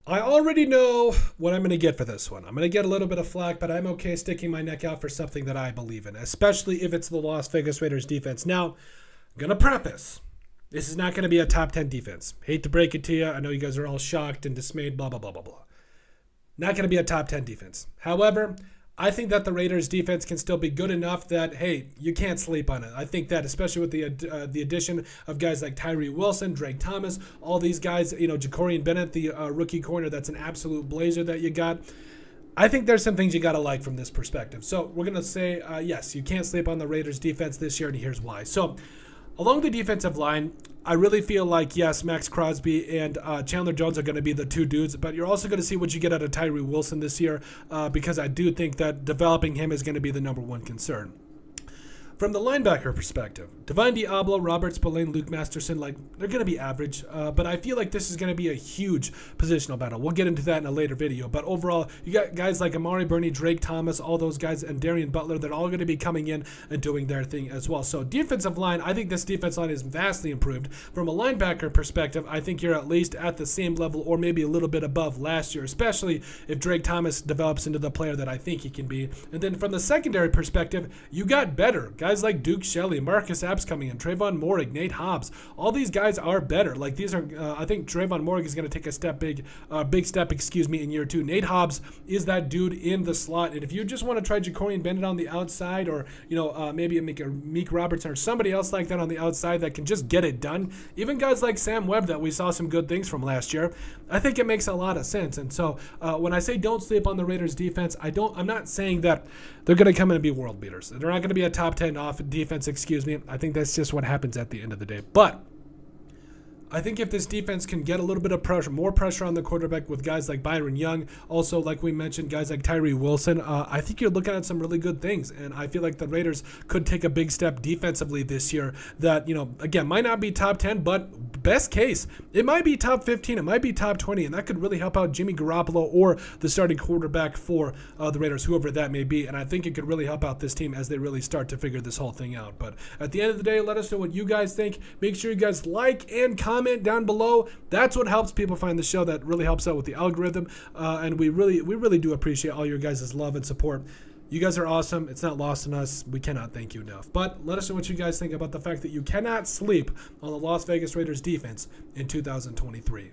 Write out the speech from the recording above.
I already know what I'm going to get for this one. I'm going to get a little bit of flack, but I'm okay sticking my neck out for something that I believe in, especially if it's the Las Vegas Raiders defense. Now, I'm going to preface. This is not going to be a top 10 defense. Hate to break it to you. I know you guys are all shocked and dismayed, blah, blah, blah, blah, blah. Not going to be a top 10 defense. However, I think that the Raiders defense can still be good enough that, hey, you can't sleep on it. I think that especially with the addition of guys like Tyree Wilson, Drake Thomas, all these guys, Jacorian Bennett, the rookie corner, that's an absolute blazer that you got. I think there's some things you got to like from this perspective. So we're going to say, yes, you can't sleep on the Raiders defense this year, and here's why. So along the defensive line, I really feel like, yes, Max Crosby and Chandler Jones are going to be the two dudes, but you're also going to see what you get out of Tyree Wilson this year because I do think that developing him is going to be the number one concern. From the linebacker perspective, Divine Diablo, Robert Spillane, Luke Masterson, they're going to be average, but I feel like this is going to be a huge positional battle. We'll get into that in a later video, but overall, you got guys like Amari Burney, Drake Thomas, all those guys, and Darian Butler, they're all going to be coming in and doing their thing as well. So defensive line, I think this defense line is vastly improved. From a linebacker perspective, I think you're at least at the same level or maybe a little bit above last year, especially if Drake Thomas develops into the player that I think he can be. And then from the secondary perspective, you got better. Guys like Duke Shelley, Marcus Epps coming in, Trayvon Morig, Nate Hobbs, all these guys are better. These are, I think Trayvon Morig is going to take a big step, in year two. Nate Hobbs is that dude in the slot, and if you just want to try Jacorian Bennett on the outside, or maybe make a Meek Robertson or somebody else like that on the outside that can just get it done, even guys like Sam Webb that we saw some good things from last year, I think it makes a lot of sense. And so when I say don't sleep on the Raiders defense, I'm not saying that they're going to come in and be world beaters. They're not going to be a top 10 defense, I think that's just what happens at the end of the day. But I think if this defense can get a little bit of pressure, more pressure on the quarterback with guys like Byron Young, also like we mentioned, guys like Tyree Wilson, I think you're looking at some really good things. And I feel like the Raiders could take a big step defensively this year that, again, might not be top 10, but best case, it might be top 15, it might be top 20, and that could really help out Jimmy Garoppolo or the starting quarterback for the Raiders, whoever that may be. And I think it could really help out this team as they really start to figure this whole thing out. But at the end of the day, let us know what you guys think. Make sure you guys like and comment down below. That's what helps people find the show. That really helps out with the algorithm, and we really do appreciate all your guys' love and support. You guys are awesome. It's not lost on us. We cannot thank you enough. But let us know what you guys think about the fact that you cannot sleep on the Las Vegas Raiders defense in 2023.